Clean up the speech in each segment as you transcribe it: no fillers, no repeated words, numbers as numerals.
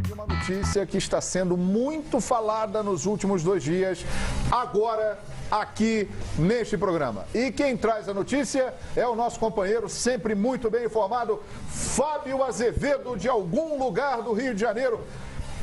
De uma notícia que está sendo muito falada nos últimos 2 dias, agora aqui neste programa. E quem traz a notícia é o nosso companheiro, sempre muito bem informado, Fábio Azevedo, de algum lugar do Rio de Janeiro.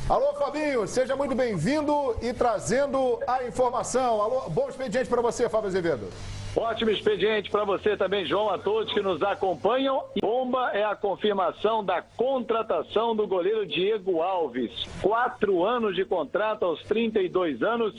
Alô, Fabinho, seja muito bem-vindo e trazendo a informação. Alô, bom expediente para você, Fábio Azevedo. Ótimo expediente para você também, João, a todos que nos acompanham. Bomba é a confirmação da contratação do goleiro Diego Alves. 4 anos de contrato aos 32 anos.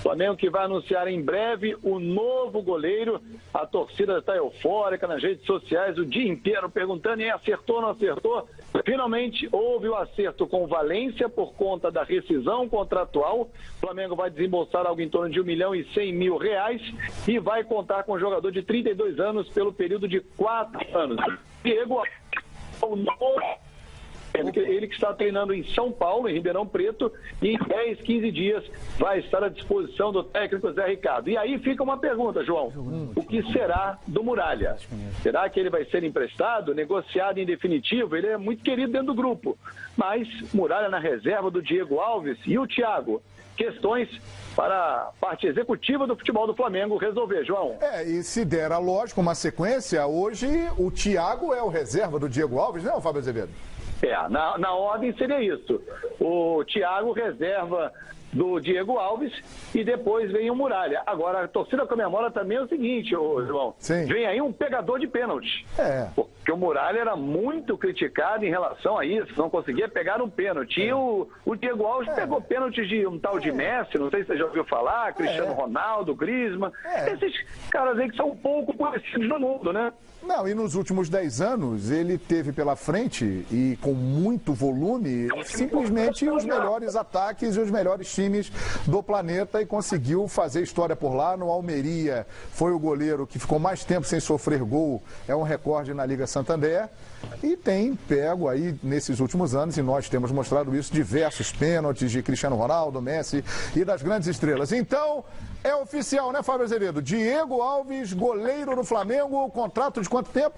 Flamengo que vai anunciar em breve o novo goleiro. A torcida está eufórica nas redes sociais o dia inteiro perguntando: acertou ou não acertou? Finalmente houve o acerto com Valência por conta da rescisão contratual. O Flamengo vai desembolsar algo em torno de R$1.100.000 e vai contar com um jogador de 32 anos pelo período de 4 anos. Diego, ele que está treinando em São Paulo, em Ribeirão Preto, e em 10, 15 dias vai estar à disposição do técnico Zé Ricardo. E aí fica uma pergunta, João: o que será do Muralha? Será que ele vai ser emprestado, negociado em definitivo? Ele é muito querido dentro do grupo, mas Muralha na reserva do Diego Alves e o Thiago. Questões para a parte executiva do futebol do Flamengo resolver, João. E se der a lógica, uma sequência, hoje o Thiago é o reserva do Diego Alves, não é, Fábio Azevedo? Na ordem seria isso. O Thiago reserva do Diego Alves e depois vem o Muralha. Agora, a torcida comemora também o seguinte, João. Sim. Vem aí um pegador de pênalti. Porque o Muralha era muito criticado em relação a isso, não conseguia pegar um pênalti. E o Diego Alves pegou pênaltis de um tal de Messi, não sei se você já ouviu falar, Cristiano Ronaldo, Griezmann. Esses caras aí que são um pouco conhecidos no mundo, né? Não, e nos últimos 10 anos ele teve pela frente, e com muito volume, simplesmente os melhores ataques e os melhores times do planeta, e conseguiu fazer história por lá. No Almeria foi o goleiro que ficou mais tempo sem sofrer gol, é um recorde na Liga Santander, e tem pego aí nesses últimos anos, e nós temos mostrado isso, diversos pênaltis de Cristiano Ronaldo, Messi e das grandes estrelas. Então, é oficial, né, Fábio Azevedo? Diego Alves, goleiro do Flamengo, contrato de quanto tempo?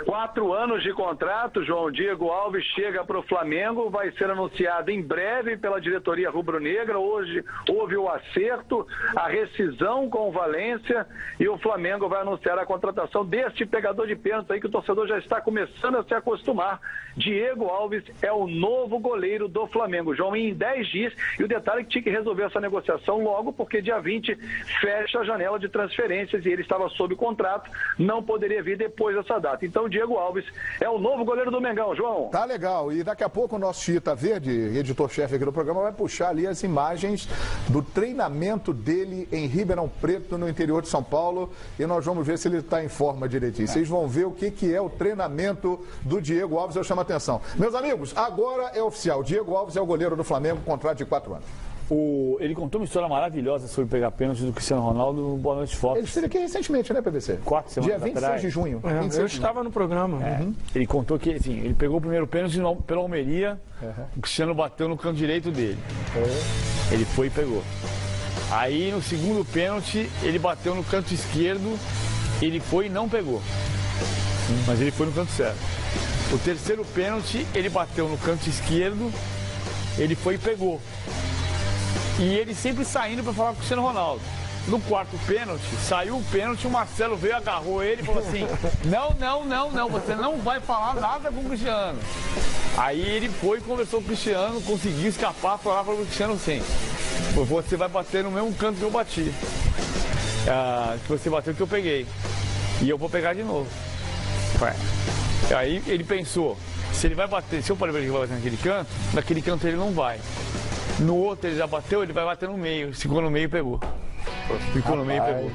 4 anos de contrato, João. Diego Alves chega para o Flamengo, vai ser anunciado em breve pela diretoria rubro-negra. Hoje houve o acerto, a rescisão com o Valência, e o Flamengo vai anunciar a contratação deste pegador de pênalti aí que o torcedor já está começando a se acostumar. Diego Alves é o novo goleiro do Flamengo, João, em 10 dias. E o detalhe é que tinha que resolver essa negociação logo, porque dia 20 fecha a janela de transferências e ele estava sob contrato, não poderia vir depois dessa data. Então, Diego Alves é o novo goleiro do Mengão, João. Tá legal. E daqui a pouco o nosso Chita Verde, editor-chefe aqui do programa, vai puxar ali as imagens do treinamento dele em Ribeirão Preto, no interior de São Paulo, e nós vamos ver se ele está em forma direitinho. Vocês vão ver o que é o treinamento do Diego Alves, eu chamo a atenção. Meus amigos, agora é oficial. Diego Alves é o goleiro do Flamengo, contrato de 4 anos. Ele contou uma história maravilhosa sobre pegar pênalti do Cristiano Ronaldo no Boa Noite Fox. Ele esteve aqui recentemente, né, PVC? 4 semanas Dia 26 atrás. de junho. Eu estava no programa. Ele contou que, assim, ele pegou o primeiro pênalti pela Almeria, o Cristiano bateu no canto direito dele. Ele foi e pegou. Aí, no segundo pênalti, ele bateu no canto esquerdo, ele foi e não pegou. Mas ele foi no canto certo. O terceiro pênalti, ele bateu no canto esquerdo, ele foi e pegou. E ele sempre saindo para falar com o Cristiano Ronaldo. No quarto pênalti, saiu o pênalti, o Marcelo veio, agarrou ele e falou assim: não, você não vai falar nada com o Cristiano. Aí ele foi, conversou com o Cristiano, conseguiu escapar, falar para o Cristiano assim: você vai bater no mesmo canto que eu bati. Que você bateu que eu peguei. E eu vou pegar de novo. Aí ele pensou: se ele vai bater, se eu falei para ele que vai bater naquele canto ele não vai. No outro ele já bateu, ele vai bater no meio. Ficou no meio e pegou. Ficou no meio e pegou.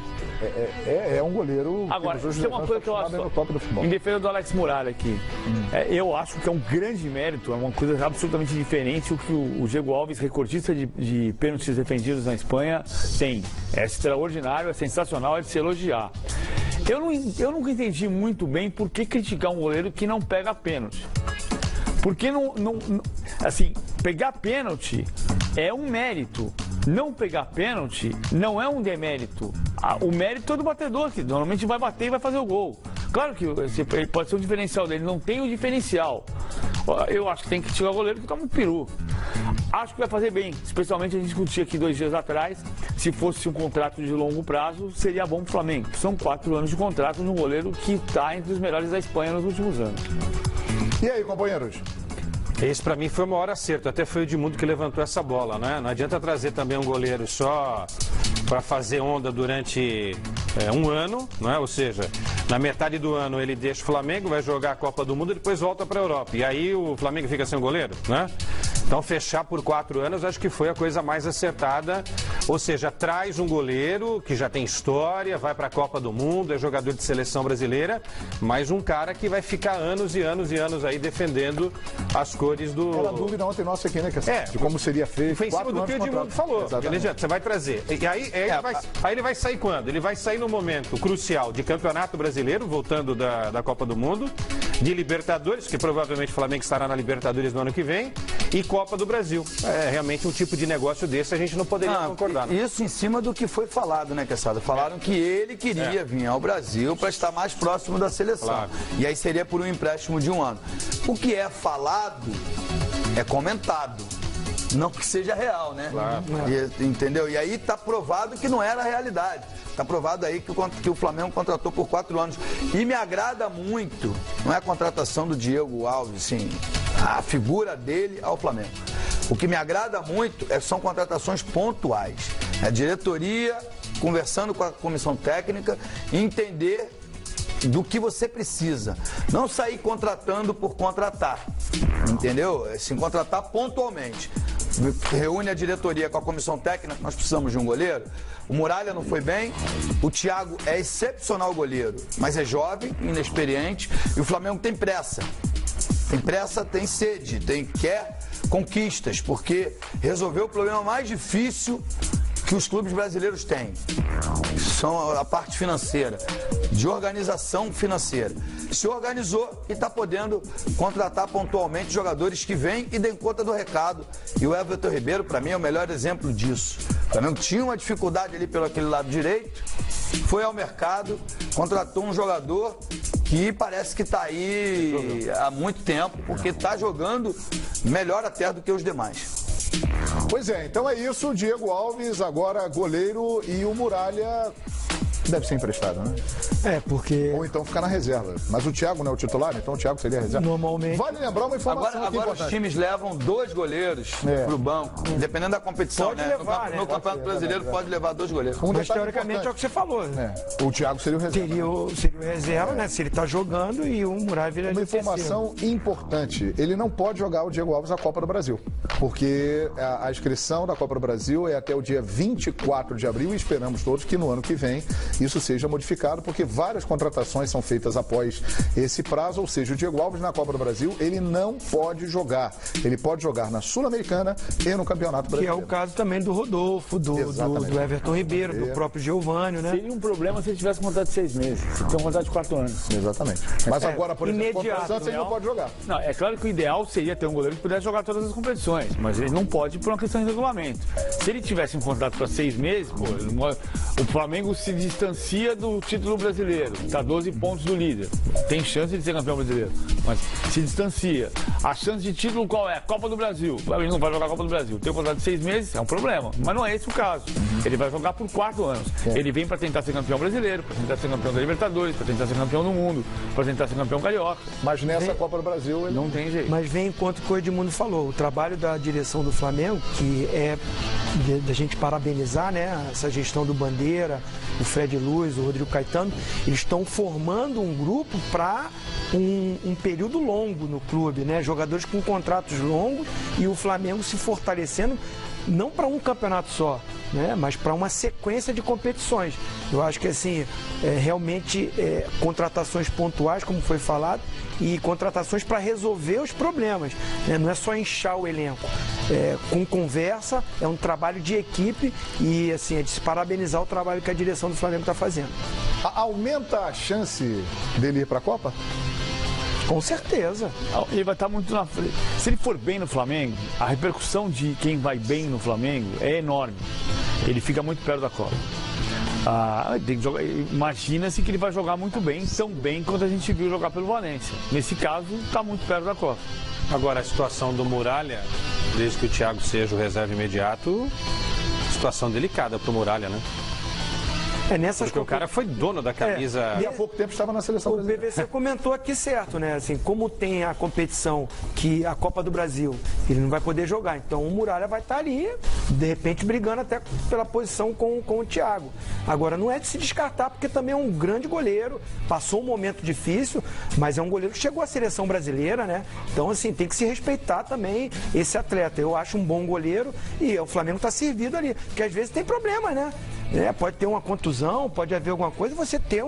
É um goleiro. Agora, isso é uma coisa que eu acho. Em defesa do Alex Muralha aqui, eu acho que é um grande mérito, é uma coisa absolutamente diferente o que o Diego Alves, recordista de pênaltis defendidos na Espanha, tem. É extraordinário, é sensacional, é de se elogiar. Eu nunca entendi muito bem por que criticar um goleiro que não pega pênalti. Porque assim, pegar pênalti é um mérito. Não pegar pênalti não é um demérito. O mérito é do batedor, que normalmente vai bater e vai fazer o gol. Claro que ele pode ser o diferencial dele, não tem o diferencial. Eu acho que tem que tirar o goleiro que toma um peru. Acho que vai fazer bem, especialmente a gente discutia aqui 2 dias atrás, se fosse um contrato de longo prazo, seria bom para o Flamengo. São 4 anos de contrato de um goleiro que está entre os melhores da Espanha nos últimos anos. E aí, companheiros? Esse para mim foi o maior acerto, até foi o Edmundo que levantou essa bola, né? Não adianta trazer também um goleiro só para fazer onda durante um ano, não é? Ou seja, na metade do ano ele deixa o Flamengo, vai jogar a Copa do Mundo e depois volta para a Europa. E aí o Flamengo fica sem um goleiro, né? Então fechar por 4 anos acho que foi a coisa mais acertada, ou seja, traz um goleiro que já tem história, vai para a Copa do Mundo, é jogador de seleção brasileira, mas um cara que vai ficar anos e anos e anos aí defendendo as cores do... Era a dúvida ontem nossa aqui, né? De como seria feito. Foi em cima do que o Edmundo falou. Você vai trazer. E aí ele vai sair quando? Ele vai sair no momento crucial de Campeonato Brasileiro, voltando da Copa do Mundo, de Libertadores, que provavelmente o Flamengo estará na Libertadores no ano que vem, e Copa do Brasil. É realmente um tipo de negócio desse, a gente não poderia concordar. Né? Isso em cima do que foi falado, né, Quesada? Falaram que ele queria vir ao Brasil para estar mais próximo da seleção. Claro. E aí seria por um empréstimo de 1 ano. O que é falado é comentado. Não que seja real, né? Claro. Entendeu? E aí está provado que não era a realidade. Está provado aí que o Flamengo contratou por 4 anos. E me agrada muito, não é a contratação do Diego Alves, sim, a figura dele ao Flamengo. O que me agrada muito são contratações pontuais. A diretoria conversando com a comissão técnica e entender do que você precisa. Não sair contratando por contratar, entendeu? Se contratar pontualmente. Reúne a diretoria com a comissão técnica, nós precisamos de um goleiro. O Muralha não foi bem, o Thiago é excepcional goleiro, mas é jovem, inexperiente, e o Flamengo tem pressa. Tem pressa, tem sede, quer conquistas, porque resolveu o problema mais difícil que os clubes brasileiros têm. São a parte financeira, de organização financeira. Se organizou e está podendo contratar pontualmente jogadores que vêm e dêem conta do recado. E o Everton Ribeiro, para mim, é o melhor exemplo disso. O Flamengo tinha uma dificuldade ali pelo aquele lado direito, foi ao mercado, contratou um jogador que parece que está aí há muito tempo, porque está jogando melhor até do que os demais. Pois é, então é isso. Diego Alves, agora goleiro, e o Muralha deve ser emprestado, né? Porque... Ou então ficar na reserva. Mas o Thiago não é o titular, então o Thiago seria a reserva. Normalmente... Vale lembrar uma informação Agora os times levam 2 goleiros pro banco, dependendo da competição, pode né? Levar, no Campeonato Brasileiro pode levar 2 goleiros. Mas teoricamente é o que você falou, né? O Thiago seria o reserva. Seria o reserva, né? Se ele tá jogando e o Muralha vira Uma informação importante, ele não pode jogar o Diego Alves na Copa do Brasil, porque a inscrição da Copa do Brasil é até o dia 24 de abril e esperamos todos que no ano que vem isso seja modificado, porque várias contratações são feitas após esse prazo, ou seja, o Diego Alves na Copa do Brasil, ele não pode jogar. Ele pode jogar na Sul-Americana e no Campeonato Brasileiro. Que é o caso também do Rodolfo, do Everton Ribeiro, do próprio Giovânio, né? Seria um problema se ele tivesse um contrato de 6 meses. Se tem um contrato de 4 anos. Exatamente. Mas agora, por exemplo, contra o Santos, ele não pode jogar. Não, é claro que o ideal seria ter um goleiro que pudesse jogar todas as competições, mas ele não pode por uma questão de regulamento. Se ele tivesse um contrato para 6 meses, o Flamengo se distancia do título brasileiro, está 12 pontos do líder. Tem chance de ser campeão brasileiro, mas se distancia. A chance de título qual é? Copa do Brasil. Ele não vai jogar a Copa do Brasil. Tem um contrato de 6 meses, é um problema. Mas não é esse o caso. Ele vai jogar por 4 anos. Ele vem para tentar ser campeão brasileiro, para tentar ser campeão da Libertadores, para tentar ser campeão do mundo, para tentar ser campeão carioca. Mas nessa Copa do Brasil ele não tem jeito. Mas vem enquanto que o Edmundo falou, o trabalho da direção do Flamengo, que é da gente parabenizar, né, essa gestão do Bandeira, o Fred Luz, o Rodrigo Caetano, eles estão formando um grupo para um período longo no clube, né? Jogadores com contratos longos e o Flamengo se fortalecendo não para um campeonato só, né? Mas para uma sequência de competições. Eu acho que assim, realmente contratações pontuais, como foi falado, e contratações para resolver os problemas, né? Não é só inchar o elenco. Com conversa, é um trabalho de equipe e assim, é de se parabenizar o trabalho que a direção do Flamengo está fazendo. Aumenta a chance dele ir para a Copa? Com certeza. Ele vai estar muito na frente. Se ele for bem no Flamengo, a repercussão de quem vai bem no Flamengo é enorme. Ele fica muito perto da Copa. Tem que jogar. Imagina-se que ele vai jogar muito bem, tão bem quanto a gente viu jogar pelo Valência. Nesse caso, está muito perto da Copa. Agora, a situação do Muralha, desde que o Thiago seja o reserva imediato, situação delicada para o Muralha, né? Porque o cara foi dono da camisa. E há pouco tempo estava na seleção brasileira. O PVC comentou aqui certo, né? Assim, como tem a competição que a Copa do Brasil, ele não vai poder jogar. Então o Muralha vai estar ali, de repente, brigando até pela posição com o Thiago. Agora, não é de se descartar, porque também é um grande goleiro, passou um momento difícil, mas é um goleiro que chegou à seleção brasileira, né? Então, assim, tem que se respeitar também esse atleta. Eu acho um bom goleiro e o Flamengo está servido ali, porque às vezes tem problema, né? Pode ter uma contusão, pode haver alguma coisa, você ter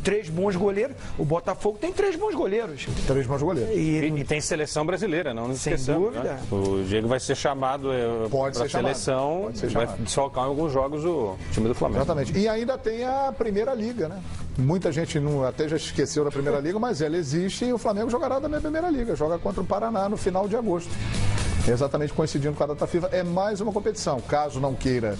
3 bons goleiros. O Botafogo tem 3 bons goleiros. 3 bons goleiros. E tem seleção brasileira, não nos esqueçamos. Sem dúvida. Né? O Diego vai ser chamado para a seleção, vai desfalcar em alguns jogos o time do Flamengo. Exatamente. E ainda tem a Primeira Liga, né? Muita gente até já esqueceu da Primeira Liga, mas ela existe e o Flamengo jogará da Primeira Liga. Joga contra o Paraná no final de agosto. Exatamente coincidindo com a data FIFA. É mais uma competição. Caso não queira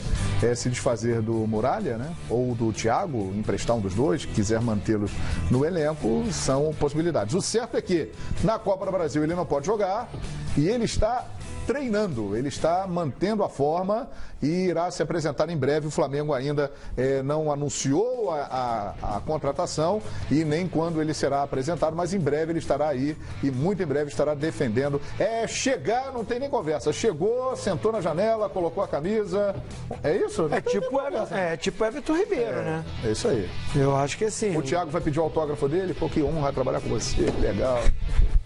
se desfazer do Muralha, né? Ou do Thiago, emprestar um dos dois, quiser mantê-los no elenco, são possibilidades. O certo é que na Copa do Brasil ele não pode jogar e ele está treinando, ele está mantendo a forma e irá se apresentar em breve. O Flamengo ainda não anunciou a contratação e nem quando ele será apresentado, mas em breve ele estará aí e muito em breve estará defendendo. Chegar, não tem nem conversa. Chegou, sentou na janela, colocou a camisa. É isso? Tipo Everton Ribeiro, né? É isso aí. Eu acho que assim. O Thiago vai pedir o autógrafo dele? Pô, que honra trabalhar com você, que legal.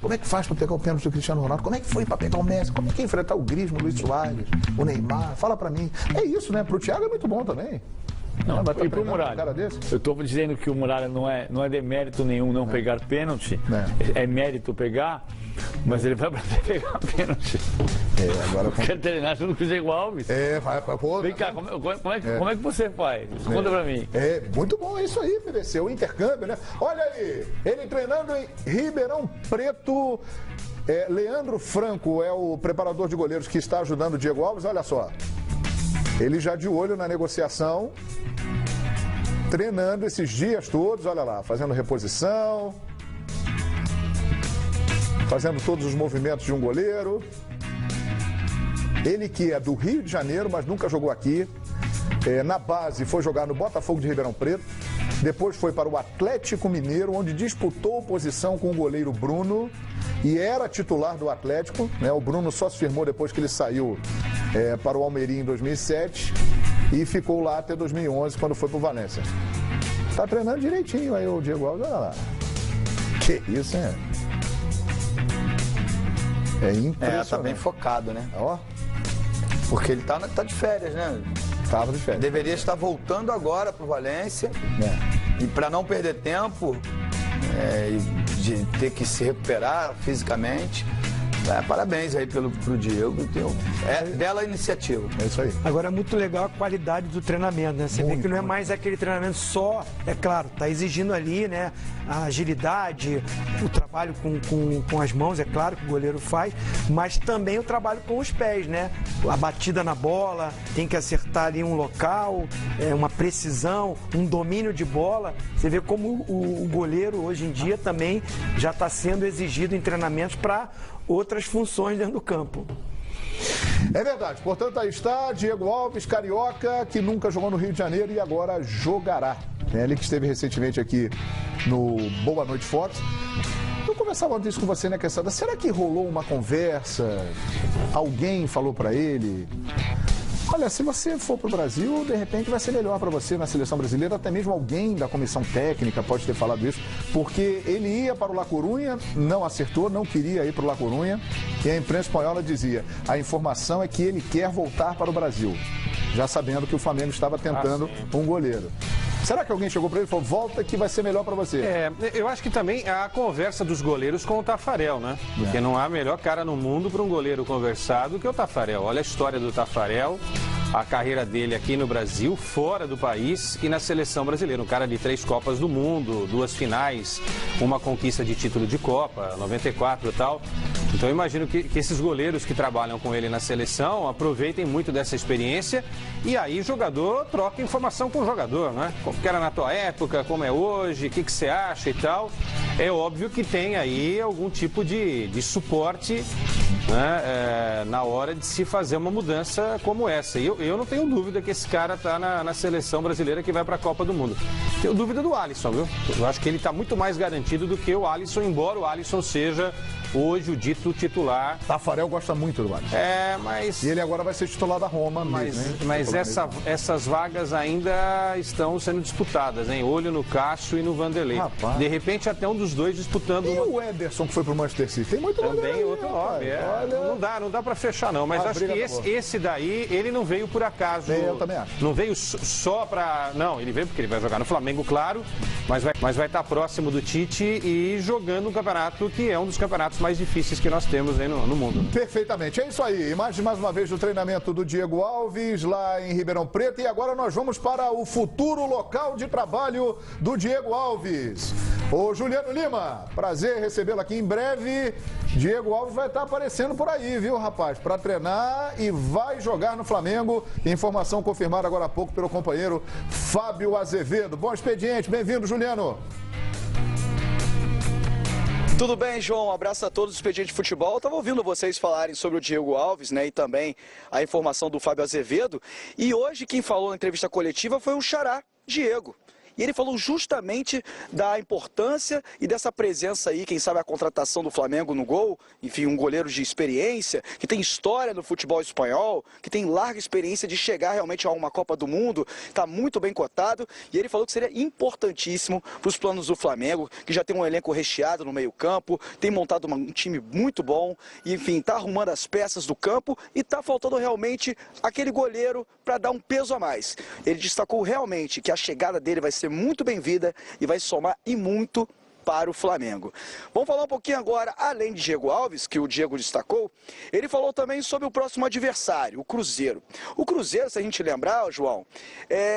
Como é que faz para pegar o pênalti do Cristiano Ronaldo? Como é que foi para pegar o Messi? Como é que enfrentar o Griezmann, o Luiz Soares, o Neymar? Fala para mim. É isso, né? Pro Thiago é muito bom também. Não, e pro Muralha? Eu estou dizendo que o Muralha não é demérito nenhum não pegar pênalti. É mérito pegar, mas ele vai pegar pênalti. Agora quer treinar junto com o Diego Alves. Vem cá, como é que você faz? Conta pra mim. Muito bom isso aí, PVC, o intercâmbio, né? Olha aí, ele treinando em Ribeirão Preto. Leandro Franco é o preparador de goleiros que está ajudando o Diego Alves. Olha só, ele já de olho na negociação, treinando esses dias todos, olha lá, fazendo reposição, fazendo todos os movimentos de um goleiro. Ele que é do Rio de Janeiro, mas nunca jogou aqui. Na base foi jogar no Botafogo de Ribeirão Preto. Depois foi para o Atlético Mineiro, onde disputou posição com o goleiro Bruno e era titular do Atlético, né? O Bruno só se firmou depois que ele saiu para o Almeria em 2007 e ficou lá até 2011, quando foi para o Valência. Tá treinando direitinho aí o Diego Alves, olha lá. Que isso, hein? É impressionante. Tá bem focado, né? Ó. Porque ele tá de férias, né? Tava de férias. Deveria estar voltando agora pro Valência. E para não perder tempo, de ter que se recuperar fisicamente. Parabéns aí pro Diego. Bela iniciativa. É isso aí. Agora é muito legal a qualidade do treinamento, né? Você vê que não é mais aquele treinamento só, é claro, tá exigindo ali, né? A agilidade, o trabalho com as mãos, é claro que o goleiro faz, mas também o trabalho com os pés, né? A batida na bola, tem que acertar ali um local, uma precisão, um domínio de bola. Você vê como o goleiro hoje em dia também já está sendo exigido em treinamentos para outras funções dentro do campo. É verdade, portanto aí está Diego Alves, carioca, que nunca jogou no Rio de Janeiro e agora jogará. Ele que esteve recentemente aqui no Boa Noite Fox. Eu conversava antes com você, né, Quesada? Será que rolou uma conversa? Alguém falou para ele? Olha, se você for para o Brasil, de repente vai ser melhor para você na seleção brasileira, até mesmo alguém da comissão técnica pode ter falado isso, porque ele ia para o La Coruña, não acertou, não queria ir para o La Coruña, e a imprensa espanhola dizia, a informação é que ele quer voltar para o Brasil, já sabendo que o Flamengo estava tentando um goleiro. Será que alguém chegou para ele e falou, volta que vai ser melhor para você? Eu acho que também a conversa dos goleiros com o Taffarel, né? Porque não há melhor cara no mundo para um goleiro conversar do que o Taffarel. Olha a história do Taffarel, a carreira dele aqui no Brasil, fora do país e na seleção brasileira. Um cara de 3 Copas do Mundo, 2 finais, uma conquista de título de Copa, 94 e tal. Então eu imagino que esses goleiros que trabalham com ele na seleção aproveitem muito dessa experiência e aí o jogador troca informação com o jogador, né? Como que era na tua época, como é hoje, o que você acha e tal. É óbvio que tem aí algum tipo de suporte, né, na hora de se fazer uma mudança como essa. E eu não tenho dúvida que esse cara está na seleção brasileira que vai para a Copa do Mundo. Tenho dúvida do Alisson, viu? Eu acho que ele está muito mais garantido do que o Alisson, embora o Alisson seja hoje o dito titular. Tafarel gosta muito do Alisson. Mas... E ele agora vai ser titular da Roma. Mas essas vagas ainda estão sendo disputadas, hein? Olho no Cássio e no Vanderlei. Rapaz. De repente até um dos dois disputando. E o Ederson que foi pro Manchester City? Tem muito nome. Também outro nome. Olha... Não dá para fechar não, mas acho que esse daí, ele não veio por acaso. Eu também acho. Não veio só para... Não, ele veio porque ele vai jogar no Flamengo, claro, mas vai estar próximo do Tite e jogando um campeonato que é um dos campeonatos mais difíceis que nós temos aí no mundo. Perfeitamente, é isso aí. Imagem mais uma vez do treinamento do Diego Alves lá em Ribeirão Preto e agora nós vamos para o futuro local de trabalho do Diego Alves. Ô Juliano Lima, prazer recebê-lo aqui em breve. Diego Alves vai estar aparecendo por aí, viu, rapaz? Para treinar e vai jogar no Flamengo. Informação confirmada agora há pouco pelo companheiro Fábio Azevedo. Bom expediente, bem-vindo, Juliano. Tudo bem, João? Um abraço a todos do Expediente Futebol. Estava ouvindo vocês falarem sobre o Diego Alves, né, e também a informação do Fábio Azevedo. E hoje quem falou na entrevista coletiva foi o xará, Diego. E ele falou justamente da importância e dessa presença aí, quem sabe a contratação do Flamengo no gol, enfim, um goleiro de experiência, que tem história no futebol espanhol, que tem larga experiência de chegar realmente a uma Copa do Mundo, está muito bem cotado, e ele falou que seria importantíssimo para os planos do Flamengo, que já tem um elenco recheado no meio-campo, tem montado um time muito bom, e, enfim, está arrumando as peças do campo e está faltando realmente aquele goleiro para dar um peso a mais. Ele destacou realmente que a chegada dele vai ser muito bem-vinda e vai somar e muito para o Flamengo. Vamos falar um pouquinho agora, além de Diego Alves, que o Diego destacou, ele falou também sobre o próximo adversário, o Cruzeiro. O Cruzeiro, se a gente lembrar, João,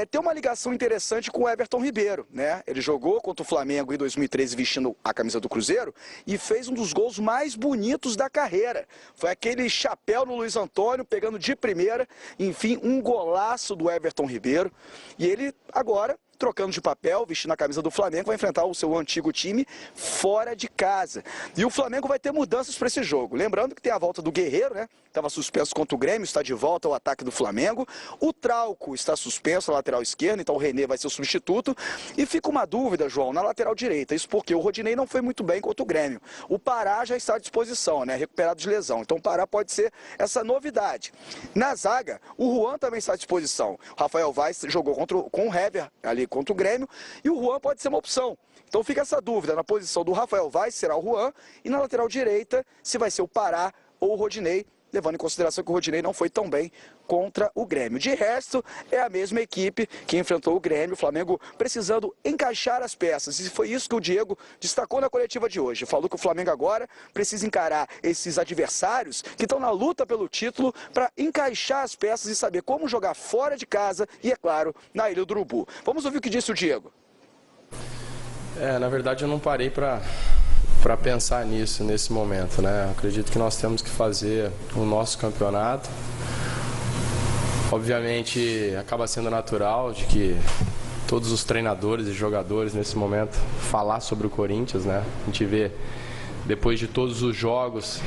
tem uma ligação interessante com o Everton Ribeiro, né? Ele jogou contra o Flamengo em 2013 vestindo a camisa do Cruzeiro e fez um dos gols mais bonitos da carreira. Foi aquele chapéu no Luiz Antônio, pegando de primeira, enfim, um golaço do Everton Ribeiro. E ele agora, trocando de papel, vestindo a camisa do Flamengo, vai enfrentar o seu antigo time fora de casa. E o Flamengo vai ter mudanças para esse jogo. Lembrando que tem a volta do Guerreiro, né? Estava suspenso contra o Grêmio, está de volta ao ataque do Flamengo. O Trauco está suspenso na lateral esquerda, então o René vai ser o substituto. E fica uma dúvida, João, na lateral direita. Isso porque o Rodinei não foi muito bem contra o Grêmio. O Pará já está à disposição, né? Recuperado de lesão. Então o Pará pode ser essa novidade. Na zaga, o Juan também está à disposição. O Rafael Vaz jogou com o Hever ali contra o Grêmio, e o Juan pode ser uma opção. Então fica essa dúvida, na posição do Rafael Vaz será o Juan, e na lateral direita se vai ser o Pará ou o Rodinei, levando em consideração que o Rodinei não foi tão bem contra o Grêmio. De resto, é a mesma equipe que enfrentou o Grêmio, o Flamengo precisando encaixar as peças, e foi isso que o Diego destacou na coletiva de hoje. Falou que o Flamengo agora precisa encarar esses adversários que estão na luta pelo título para encaixar as peças e saber como jogar fora de casa e, é claro, na Ilha do Urubu. Vamos ouvir o que disse o Diego. Na verdade eu não parei para pensar nisso nesse momento, né? Acredito que nós temos que fazer o nosso campeonato. Obviamente acaba sendo natural de que todos os treinadores e jogadores nesse momento falar sobre o Corinthians, né? A gente vê depois de todos os jogos,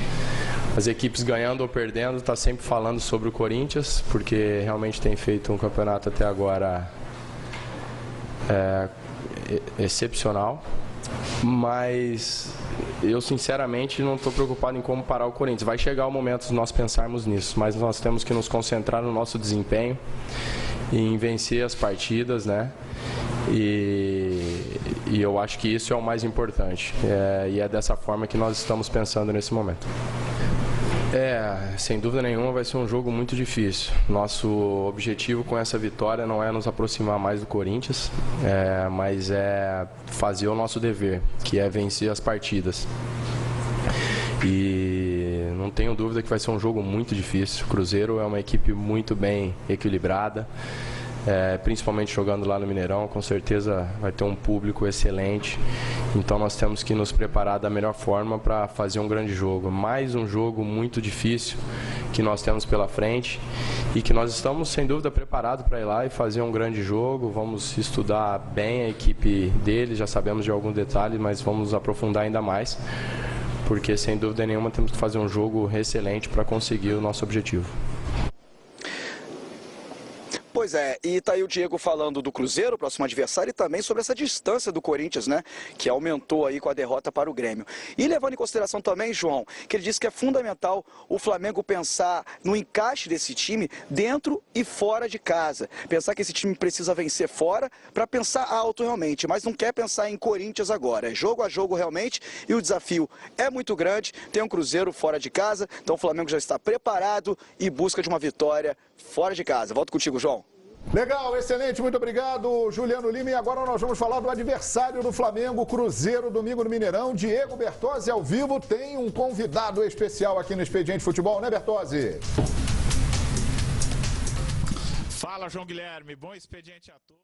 as equipes ganhando ou perdendo, está sempre falando sobre o Corinthians, porque realmente tem feito um campeonato até agora excepcional. Mas eu sinceramente não estou preocupado em como parar o Corinthians. Vai chegar o momento de nós pensarmos nisso, mas nós temos que nos concentrar no nosso desempenho, em vencer as partidas, né? E eu acho que isso é o mais importante. E é dessa forma que nós estamos pensando nesse momento. Sem dúvida nenhuma vai ser um jogo muito difícil. Nosso objetivo com essa vitória não é nos aproximar mais do Corinthians, mas é fazer o nosso dever, que é vencer as partidas. E não tenho dúvida que vai ser um jogo muito difícil. O Cruzeiro é uma equipe muito bem equilibrada, principalmente jogando lá no Mineirão, com certeza vai ter um público excelente. Então nós temos que nos preparar da melhor forma para fazer um grande jogo. Mais um jogo muito difícil que nós temos pela frente e que nós estamos sem dúvida preparados para ir lá e fazer um grande jogo. Vamos estudar bem a equipe deles, já sabemos de alguns detalhes, mas vamos aprofundar ainda mais, porque sem dúvida nenhuma temos que fazer um jogo excelente para conseguir o nosso objetivo. Pois é, e tá aí o Diego falando do Cruzeiro, próximo adversário, e também sobre essa distância do Corinthians, né, que aumentou aí com a derrota para o Grêmio. E levando em consideração também, João, que ele disse que é fundamental o Flamengo pensar no encaixe desse time dentro e fora de casa. Pensar que esse time precisa vencer fora para pensar alto realmente, mas não quer pensar em Corinthians agora. É jogo a jogo realmente e o desafio é muito grande. Tem um Cruzeiro fora de casa, então o Flamengo já está preparado e busca de uma vitória fora de casa. Volto contigo, João. Legal, excelente, muito obrigado, Juliano Lima. E agora nós vamos falar do adversário do Flamengo, Cruzeiro, domingo no Mineirão. Diego Bertozzi ao vivo, tem um convidado especial aqui no Expediente Futebol, né, Bertozzi? Fala, João Guilherme, bom expediente a todos.